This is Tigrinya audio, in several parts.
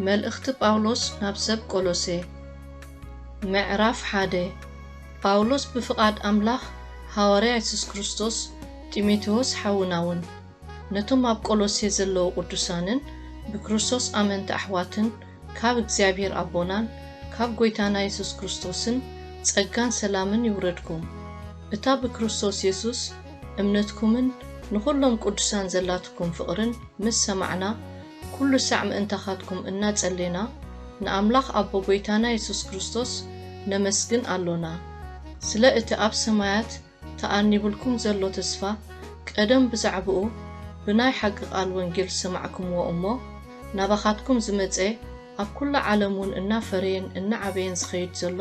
መልእኽቲ ጳውሎስ ናብ ሰብ ቆሎሴ ምዕራፍ 1 ጳውሎስ ብፍቃድ አምላኽ ሐዋርያ ኢየሱስ ክርስቶስ ጢሞቴዎስ ሓውናውን ነቶም ኣብ ቆሎሴ ዘለዉ ቅዱሳንን ብክርስቶስ ኣመንቲ ኣሕዋትን ካብ እግዚአብሔር ኣቦናን ካብ ጎይታና ኢየሱስ ክርስቶስን ጸጋን ሰላምን ይውረድኩም እታ ብክርስቶስ ኢየሱስ እምነትኩምን ንኹሎም ቅዱሳን ዘላትኩም ፍቅርን ምስ ሰማዕና ኩሉ ሳዕ ምእንታኻትኩም እናጸለይና ንኣምላኽ ኣቦ ጎይታና ኢየሱስ ክርስቶስ ነመስግን ኣሎና ስለ እቲ ኣብ ሰማያት ተኣኒብልኩም ዘሎ ተስፋ ቀደም ብዛዕብኡ ብናይ ሓቂ ቃል ወንጌል ሰማዕኩምዎ እሞ ናባኻትኩም ዝመጸ ኣብ ኩሉ ዓለሙን እናፈረየን እናዓበየን ዝኸይድ ዘሎ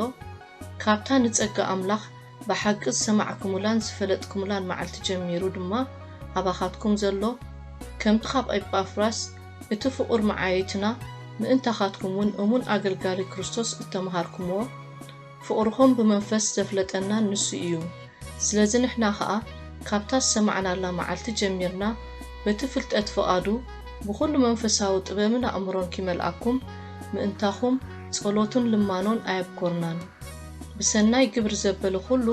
ካብታ ንጸጋ ኣምላኽ ብሓቂ ሰማዕኩምላን ዝፈለጥኩምላን መዓልቲ ጀሚሩ ድማ ኣባኻትኩም ዘሎ ከምቲ ካብ ኤጳፍራስ እቲ ፍቁር መዓየትና ምእንታኻትኩምን እሙን ኣገልጋሊ ክርስቶስ እተመሃርኩምዎ ፍቁርኩም ብመንፈስ ዘፍለጠና ንሱ እዩ ስለዚ ንሕና ኸኣ ካብታ ሰማዕናላ መዓልቲ ጀሚርና በቲ ፍልጠት ፍቃዱ ብኩሉ መንፈሳዊ ጥበብን ኣእምሮን ኪመልኣኩም ምእንታኹም ጸሎቱን ልማኖን ኣየብኮርናን ብሰናይ ግብሪ ዘበለ ኩሉ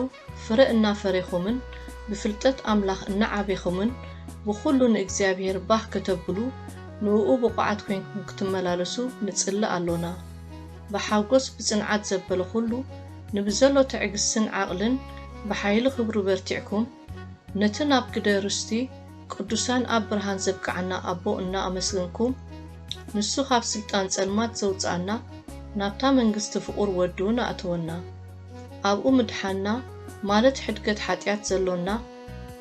ፍረ እናፈረይኹምን ብፍልጠት ኣምላኽ እናዓበይኹምን ብኩሉ ንእግዚአብሔር ባህ ከተብሉ ንኡ ብቋዓት ኮይንኩም ክትመላለሱ ንጽልእ ኣሎና ብሓጎስ ብጽንዓት ዘበለ ኩሉ ንብዘሎ ትዕግስትን ዓቕልን ብሓይሊ ክብሩ በርቲዕኩም ነቲ ናብ ግደርስቲ ቅዱሳን ኣብ ብርሃን ዘብቅዓና ኣቦ እናኣመስግንኩም ንሱ ካብ ስልጣን ጸልማት ዘውፅኣና ናብታ መንግስቲ ፍቁር ወድኡ ኣእተወና ኣብኡ ምድሓና ማለት ሕድገት ሓጢአት ዘሎና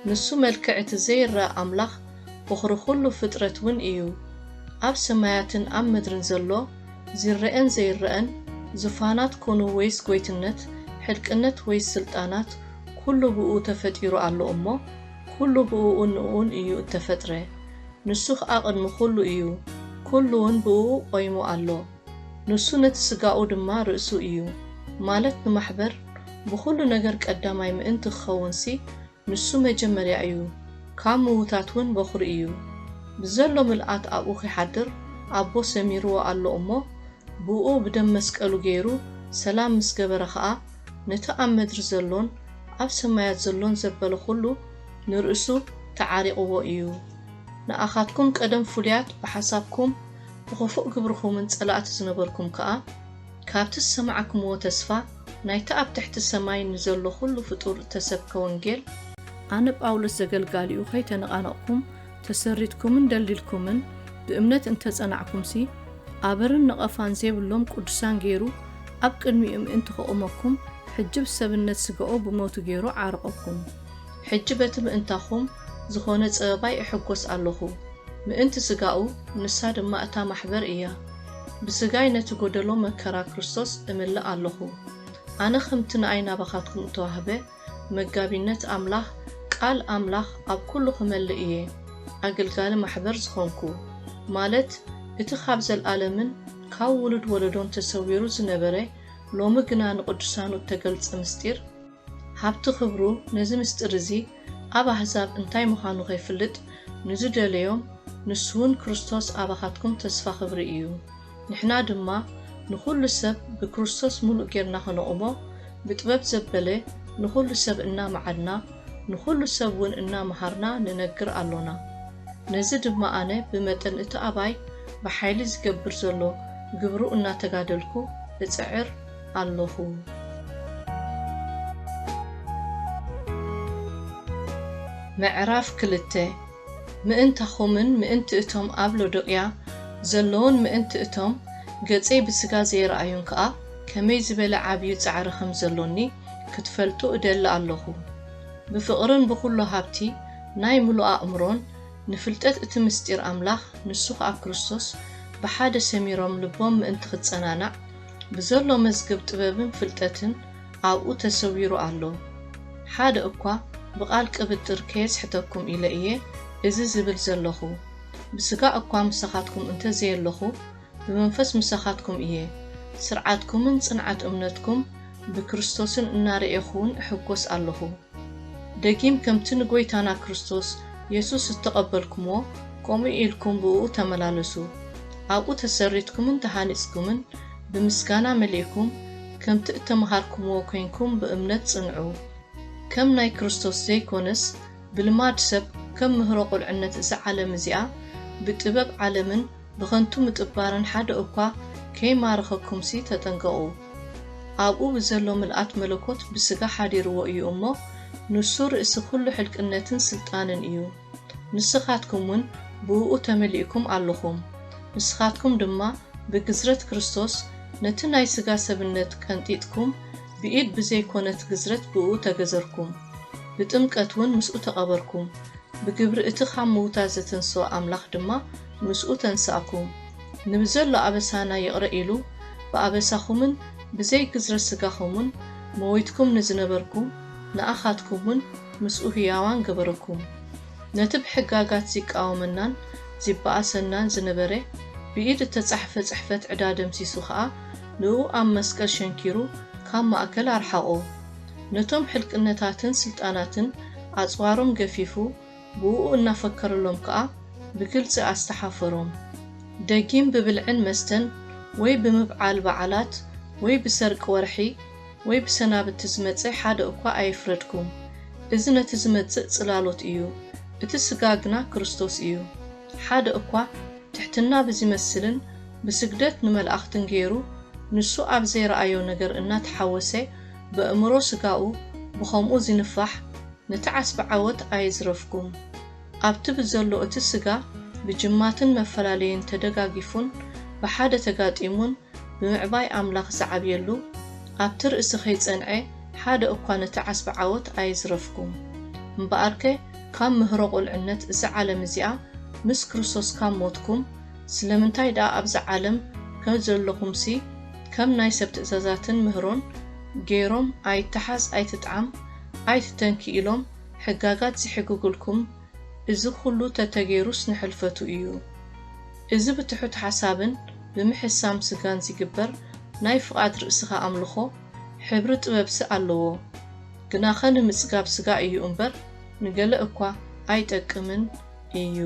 ንሱ መልክዕ እቲ ዘይረአ ኣምላኽ ብኽሪ ኩሉ ፍጥረት ውን እዩ ኣብ ሰማያትን ኣብ ምድርን ዘሎ ዝረአን ዘይረአን ዙፋናት ኮኑ ወይስ ጎይትነት ሕልቅነት ወይስ ስልጣናት ኩሉ ብኡ ተፈጢሩ ኣሎ እሞ ኩሉ ብኡ ንኡን እዩ እተፈጥረ ንሱ ኸኣ ቅድሚ ኩሉ እዩ ኩሉ ውን ብኡ ቆይሙ ኣሎ ንሱ ነቲ ስጋኡ ድማ ርእሱ እዩ ማለት ንማሕበር ብኩሉ ነገር ቀዳማይ ምእንቲ ክኸውንሲ ንሱ መጀመርያ እዩ ካብ ምዉታት ውን በኹሪ እዩ ብዘሎ ምልኣት ኣብኡ ኺሓድር ኣቦ ሰሚርዎ ኣሎ እሞ ብኡ ብደም መስቀሉ ገይሩ ሰላም ምስ ገበረ ኸኣ ነቲ ኣብ ምድሪ ዘሎን ኣብ ሰማያት ዘሎን ዘበለ ኩሉ ንርእሱ ተዓሪቕዎ እዩ ንኣኻትኩም ቀደም ፍሉያት ብሓሳብኩም ብኽፉእ ግብርኹምን ጸላእቲ ዝነበርኩም ከኣ ካብቲ ዝሰማዕኩምዎ ተስፋ ናይቲ ኣብ ትሕቲ ሰማይ ንዘሎ ኩሉ ፍጡር ተሰብከ ወንጌል ኣነ ጳውሎስ ዘገልጋሊኡ ከይተነቓነቕኩም ተሰሪትኩምን ደሊልኩምን ብእምነት እንተጸናዕኩምሲ ኣበርን ነቐፋን ዘይብሎም ቅዱሳን ገይሩ ኣብ ቅድሚኡ ምእንቲ ኸኦመኩም ሕጂ ብሰብነት ስግኦ ብሞቱ ገይሩ ዓርቐኩም ሕጂ በቲ ምእንታኹም ዝኾነ ጸበባይ እሕጐስ ኣለኹ ምእንቲ ስጋኡ ንሳ ድማ እታ ማሕበር እያ ብስጋይ ነቲ ጎደሎ መከራ ክርስቶስ እምልእ ኣለኹ ኣነ ከምቲ ንኣይ ናባኻትኩም እተዋህበ መጋቢነት ኣምላኽ ቃል ኣምላኽ ኣብ ኩሉ ክመልእ እየ ኣገልጋሊ ማሕበር ዝኾንኩ ማለት እቲ ካብ ዘለኣለምን ካብ ውሉድ ወለዶን ተሰዊሩ ዝነበረ ሎሚ ግና ንቅዱሳኑ እተገልጸ ምስጢር ሃብቲ ክብሩ ነዚ ምስጢር እዚ ኣብ ኣሕዛብ እንታይ ምዃኑ ከይፍልጥ ንዝደለዮም ንሱውን ክርስቶስ ኣባኻትኩም ተስፋ ክብሪ እዩ ንሕና ድማ ንኩሉ ሰብ ብክርስቶስ ሙሉእ ጌርና ክነቕሞ ብጥበብ ዘበለ ንኩሉ ሰብ እናመዓድና ንኩሉ ሰብ ውን እናመሃርና ንነግር ኣሎና ነዚ ድማ ኣነ ብመጠን እቲ ኣባይ ብሓይሊ ዝገብር ዘሎ ግብሩ እናተጋደልኩ እጽዕር ኣለኹ ምዕራፍ 2 ምእንታኹምን ምእንቲ እቶም ኣብ ሎዶቅያ ዘለውን ምእንቲ እቶም ገጸይ ብስጋ ዘይረኣዩን ከኣ ከመይ ዝበለ ዓብዪ ጻዕሪ ከም ዘሎኒ ክትፈልጡ እደሊ ኣለኹ ብፍቕርን ብኩሉ ሃብቲ ናይ ሙሉእ ኣእምሮን ንፍልጠት እቲ ምስጢር ኣምላኽ ንሱ ኸኣ ክርስቶስ ብሓደ ሰሚሮም ልቦም ምእንቲ ክጸናናዕ ብዘሎ መዝገብ ጥበብን ፍልጠትን ኣብኡ ተሰዊሩ ኣሎ ሓደ እኳ ብቓል ቅብጥር ከየስሕተኩም ኢለ እየ እዚ ዝብል ዘለኹ ብስጋ እኳ ምሳኻትኩም እንተዘየለኹ ብመንፈስ ምሳኻትኩም እየ ስርዓትኩምን ጽንዓት እምነትኩም ብክርስቶስን እናርኤኹን እሕጐስ ኣለኹ ደጊም ከምቲ ንጎይታና ክርስቶስ ኢየሱስ እተቐበልኩምዎ ከምኡ ኢልኩም ብኡ ተመላለሱ ኣብኡ ተሰሪትኩምን ተሃኒጽኩምን ብምስጋና መሊእኩም ከምቲ እተመሃርኩምዎ ኮይንኩም በእምነት ጽንዑ ከም ናይ ክርስቶስ ዘይኮነስ ብልማድ ሰብ ከም ምህሮ ቁልዕነት እዚ ዓለም እዚኣ ብጥበብ ዓለምን ብኸንቱ ምጥባርን ሓደ እኳ ከይማረኸኩምሲ ተጠንቀቑ ኣብኡ ብዘሎ ምልኣት መለኮት ብስጋ ሓዲርዎ እዩ እሞ ንሱ ርእሲ ኩሉ ሕልቅነትን ስልጣንን እዩ ንስኻትኩም ውን ብኡ ተመሊእኩም ኣለኹም ንስኻትኩም ድማ ብግዝረት ክርስቶስ ነቲ ናይ ስጋ ሰብነት ቀንጢጥኩም ብኢድ ብዘይኮነት ግዝረት ብኡ ተገዘርኩም ብጥምቀት ውን ምስኡ ተቐበርኩም ብግብሪ እቲ ካብ ምውታት ዘተንስኦ ኣምላኽ ድማ ምስኡ ተንሳእኩም ንብዘሎ ኣበሳና ይቕረ ኢሉ ብኣበሳኹምን ብዘይ ግዝረት ስጋኹምን መወይትኩም ንዝነበርኩም ንኣኻትኩምን ምስኡ ህያዋን ገበረኩም ነቲ ብሕጋጋት ዝቃወመናን ዝባኣሰናን ዝነበረ ብኢድ እተጻሕፈ ጽሕፈት ዕዳ ደምሲሱ ኸዓ ንኡ ኣብ መስቀል ሸንኪሩ ካብ ማእከል ኣርሓቆ ነቶም ሕልቅነታትን ስልጣናትን ኣጽዋሮም ገፊፉ ብኡ እናፈከረሎም ከኣ ብግልፂ ኣስተሓፈሮም ደጊም ብብልዕን መስተን ወይ ብምብዓል በዓላት ወይ ብሰርቂ ወርሒ ወይ ብሰናብቲ ዝመጽእ ሓደ እኳ ኣይፍረድኩም እዚ ነቲ ዝመጽእ ጽላሎት እዩ እቲ ስጋ ግና ክርስቶስ እዩ ሓደ እኳ ትሕትና ብዝመስልን ብስግደት ንመልእኽትን ገይሩ ንሱ ኣብ ዘይረኣዮ ነገር እናተሓወሰ በእምሮ ስጋኡ ብኸምኡ ዝንፋሕ ነቲ ዓስቢ ዓወት ኣይዝረፍኩም ኣብቲ ብዘሎ እቲ ስጋ ብጅማትን መፈላለይን ተደጋጊፉን ብሓደ ተጋጢሙን ብምዕባይ ኣምላኽ ዝዓብየሉ ኣብቲ ርእሲ ኸይጸንዐ ሓደ እኳ ነቲ ዓስቢ ዓወት ኣይዝረፍኩም እምበኣርከ ካብ ምህሮ ቁልዕነት እዚ ዓለም እዚኣ ምስ ክርስቶስ ካብ ሞትኩም ስለምንታይ ደኣ ኣብዚ ዓለም ከም ዘለኹምሲ ከም ናይ ሰብ ትእዛዛትን ምህሮን ገይሮም ኣይተሓዝ ኣይትጥዓም ኣይትተንኪ ኢሎም ሕጋጋት ዝሕግግልኩም እዚ ኩሉ ተተገይሩስ ንሕልፈቱ እዩ እዚ ብትሑት ሓሳብን ብምሕሳም ስጋን ዝግበር ናይ ፍቓድ ርእስኻ ኣምልኾ ሕብሪ ጥበብሲ ኣለዎ ግና ኸ ንምጽጋብ ስጋ እዩ እምበር ንገለ እኳ ኣይጠቅምን እዩ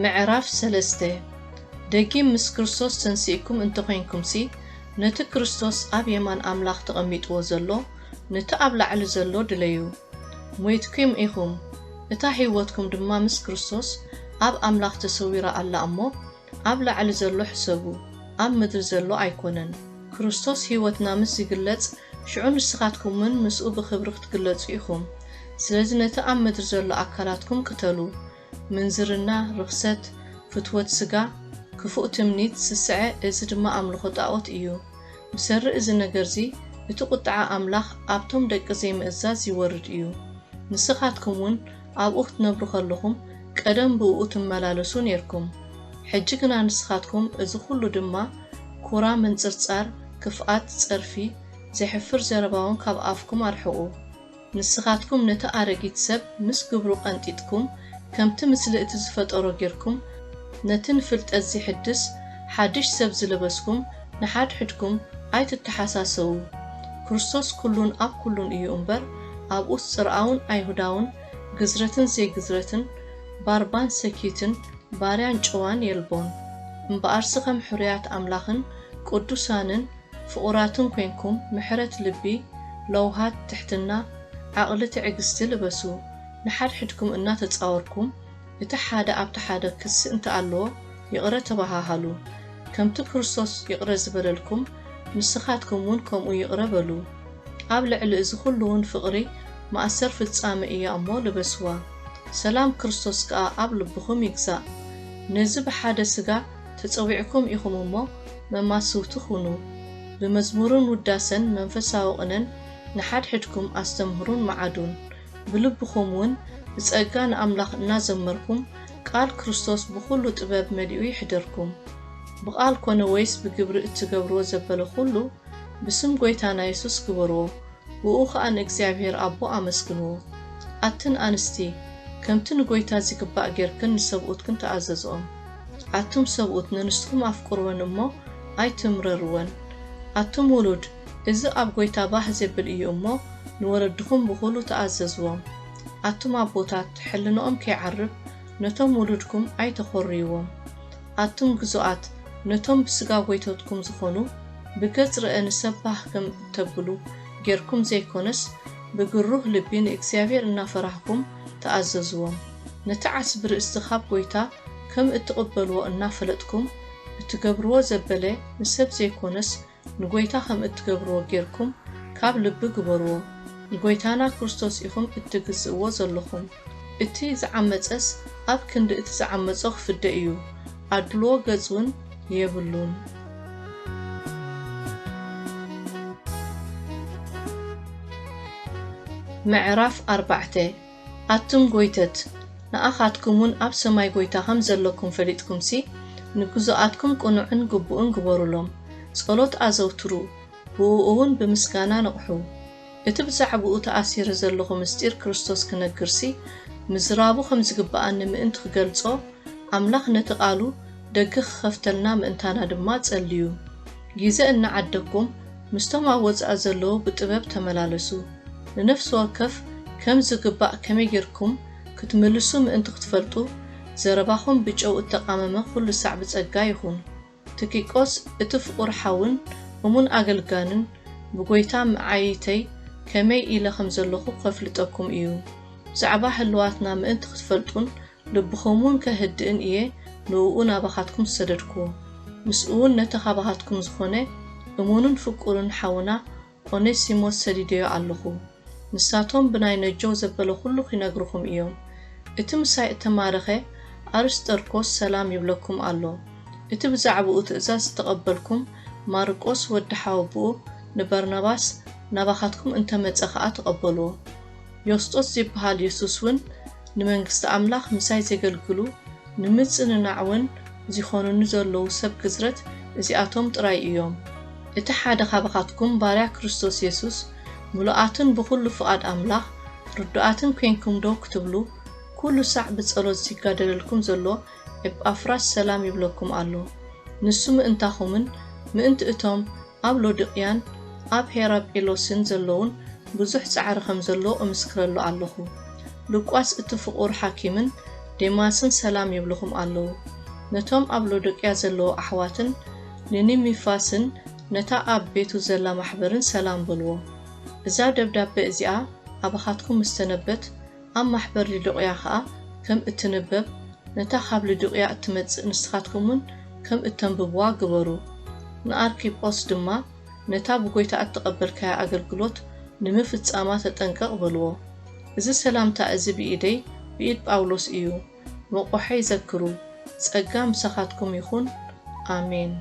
ምዕራፍ 3 ደጊም ምስ ክርስቶስ ተንሲእኩም እንተኾይንኩምሲ ነቲ ክርስቶስ ኣብ የማን ኣምላኽ ተቐሚጥዎ ዘሎ ነቲ ኣብ ላዕሊ ዘሎ ድለዩ ሞይትኩም ኢኹም እታ ህይወትኩም ድማ ምስ ክርስቶስ ኣብ ኣምላኽ ተሰዊራ ኣላ እሞ ኣብ ላዕሊ ዘሎ ሕሰቡ ኣብ ምድሪ ዘሎ ኣይኮነን ክርስቶስ ህይወትና ምስ ይግለጽ ሽዑ ንስኻትኩምን ምስኡ ብኽብሪ ክትግለጹ ኢኹም ስለዚ ነቲ ኣብ ምድሪ ዘሎ ኣካላትኩም ቅተሉ ምንዝርና ርኽሰት ፍትወት ስጋ ክፉእ ትምኒት ስስዐ እዚ ድማ ኣምልኾ ጣዖት እዩ ብሰሪ እዚ ነገርዚ እቲ ቁጥዓ ኣምላኽ ኣብቶም ደቂ ዘይምእዛዝ ይወርድ እዩ ንስኻትኩም ውን ኣብኡ ክትነብሩ ከለኹም ቀደም ብኡ ትመላለሱ ነርኩም ሕጂ ግና ንስኻትኩም እዚ ኩሉ ድማ ኩራ ምንጽርጻር ክፍኣት ጸርፊ ዘይሕፍር ዘረባውን ካብ ኣፍኩም ኣርሕቑ ንስኻትኩም ነቲ ኣረጊት ሰብ ምስ ግብሩ ቀንጢጥኩም ከምቲ ምስሊ እቲ ዝፈጠሮ ጌርኩም ነቲ ንፍልጠት ዝሕድስ ሓድሽ ሰብ ዝለበስኩም ንሓድሕድኩም ኣይትተሓሳሰቡ ክርስቶስ ኩሉን ኣብ ኩሉን እዩ እምበር ኣብኡ ጽርዓውን ኣይሁዳውን ግዝረትን ዘይግዝረትን ባርባን ሰኪትን ባርያን ጨዋን የልቦን እምበኣርሲ ከም ሕርያት ኣምላኽን ቅዱሳንን ፍቑራትን ኮይንኩም ምሕረት ልቢ ለውሃት ትሕትና ዓቕሊ ትዕግስቲ ልበሱ ንሓድሕድኩም እናተጻወርኩም እቲ ሓደ ኣብቲ ሓደ ክሲ እንተ ኣለዎ ይቕረ ተባሃሃሉ ከምቲ ክርስቶስ ይቕረ ዝበለልኩም ንስኻትኩም ውን ከምኡ ይቕረ በሉ ኣብ ልዕሊ እዚ ኩሉ ውን ፍቕሪ ማእሰር ፍጻመ እያ እሞ ልበስዋ ሰላም ክርስቶስ ከኣ ኣብ ልብኹም ይግዛእ ነዚ ብሓደ ስጋ ተጸዊዕኩም ኢኹም እሞ መማስውቲ ሁኑ ብመዝሙርን ውዳሰን መንፈሳዊ ቅነን ንሓድሕድኩም ኣስተምህሩን መዓዱን ብልብኹም ውን ብጸጋ ንኣምላኽ እናዘመርኩም ቃል ክርስቶስ ብኩሉ ጥበብ መሊኡ ይሕደርኩም ብቓል ኮነ ወይስ ብግብሪ እትገብርዎ ዘበለ ኩሉ ብስም ጎይታና ኢየሱስ ግበርዎ ብኡ ኸኣ ንእግዚኣብሔር ኣቦ ኣመስግንዎ ኣትን ኣንስቲ ከምቲ ንጎይታ ዝግባእ ጌርክን ንሰብኡትክን ተኣዘዝኦም ኣቱም ሰብኡት ንንስትኩም ኣፍቅርወን እሞ ኣይትምረርወን ኣቱም ውሉድ እዚ ኣብ ጎይታ ባህ ዘብል እዩ እሞ ንወለድኩም ብኩሉ ተኣዘዝዎም ኣቱም ኣቦታት ሕልንኦም ከይዓርብ ነቶም ውሉድኩም ኣይተኾርይዎም ኣቱም ግዙኣት ነቶም ብስጋ ጎይተትኩም ዝኾኑ ብገጽ ርአን ሰባህ ከም እተብሉ ጌርኩም ዘይኮነስ ብግሩህ ልቢ ንእግዚአብሔር እናፈራህኩም ተኣዘዝዎም ነቲ ዓስቢ ርእሲ ካብ ጎይታ ከም እትቕበልዎ እናፈለጥኩም እትገብርዎ ዘበለ ንሰብ ዘይኮነስ ንጎይታ ከም እትገብርዎ ጌርኩም ካብ ልቢ ግበርዎ ንጎይታና ክርስቶስ ኢኹም እትግዝእዎ ዘለኹም እቲ ዝዓመፀስ ኣብ ክንዲ እቲ ዝዓመፆ ክፍደ እዩ ኣድልዎ ገጽውን የብሉን ምዕራፍ 4 ኣቱም ጎይተት ንኣኻትኩምን ኣብ ሰማይ ጎይታ ከም ዘለኩም ፈሊጥኩምሲ ንግዙኣትኩም ቁኑዕን ግቡእን ግበሩሎም ጸሎት ኣዘውትሩ ብኡ እውን ብምስጋና ንቕሑ እቲ ብዛዕባኡ ተኣሲረ ዘለኹ ምስጢር ክርስቶስ ክነግርሲ ምዝራቡ ከም ዝግባኣኒ ምእንቲ ክገልጾ ኣምላኽ ነቲ ቃሉ ደገ ክኸፍተልና ምእንታና ድማ ጸልዩ ግዜ እናዓደኩም ምስቶም ኣብ ወጻእ ዘለዉ ብጥበብ ተመላለሱ ንነፍሲ ወከፍ ከም ዝግባእ ከመይ ጌርኩም ክትምልሱ ምእንቲ ክትፈልጡ ዘረባኹም ብጨው እተቃመመ ኩሉ ሳዕ ብጸጋ ይኹን ትኪቆስ እቲ ፍቁር ሓውን እሙን ኣገልጋንን ብጎይታ መዓይተይ ከመይ ኢለ ከም ዘለኹ ከፍልጠኩም እዩ ብዛዕባ ህልዋትና ምእንቲ ክትፈልጡን ልብኹምን ከህድእን እየ ንኡኡ ናባኻትኩም ዝሰደድክዎ ምስኡውን ነቲ ካባኻትኩም ዝኾነ እሙንን ፍቁርን ሓውና ኦኔሲሞስ ሰዲድዮ ኣለኹ ንሳቶም ብናይ ነጆው ዘበለ ኩሉ ክነግርኩም እዮም እቲ ምሳይ እተማረኸ ኣርስጠርኮስ ሰላም ይብለኩም ኣሎ እቲ ብዛዕባኡ ትእዛዝ ተቐበልኩም ማርቆስ ወዲ ሓወብኡ ንበርናባስ ናባኻትኩም እንተመጸ ኸኣ ተቐበልዎ ዮስጦስ ዝበሃል ኢየሱስውን ንመንግስቲ ኣምላኽ ምሳይ ዘገልግሉ ንምጽንናዕውን ዝኾኑኒ ዘለዉ ሰብ ግዝረት እዚኣቶም ጥራይ እዮም እቲ ሓደ ካባኻትኩም ባርያ ክርስቶስ ኢየሱስ ሙሉኣትን ብኩሉ ፍቓድ ኣምላኽ ርዱኣትን ኮይንኩም ዶ ክትብሉ ኩሉ ሳዕ ብጸሎት ሲጋደለልኩም ዘሎ ኤጳፍራስ ሰላም ይብለኩም ኣሎ ንሱ ምእንታኹምን ምእንቲ እቶም ኣብ ሎዶቅያን ኣብ ሄራጴሎስን ዘለውን ብዙሕ ጻዕሪ ከም ዘሎ እምስክረሉ ኣለኹ ሉቃስ እቲ ፍቁር ሓኪምን ዴማስን ሰላም ይብለኩም ኣለዉ ነቶም ኣብ ሎዶቅያ ዘለዉ ኣሕዋትን ንኒሚፋስን ነታ ኣብ ቤቱ ዘላ ማሕበርን ሰላም በልዎ እዛ ደብዳቤ እዚኣ ኣባኻትኩም ምስተነበት ኣብ ማሕበር ሎዶቅያ ኸኣ ከም እትንበብ ነታ ካብ ሎዶቅያ እትመጽእ ንስኻትኩምን ከም እተንብብዋ ግበሩ ንኣርኪጶስ ድማ ነታ ብጎይታ እትቐበልካያ ኣገልግሎት ንምፍጻማ ተጠንቀቕ በልዎ እዚ ሰላምታ እዚ ብኢደይ ብኢድ ጳውሎስ እዩ መቆሐይ ዘክሩ ጸጋ ምሳኻትኩም ይኹን ኣሜን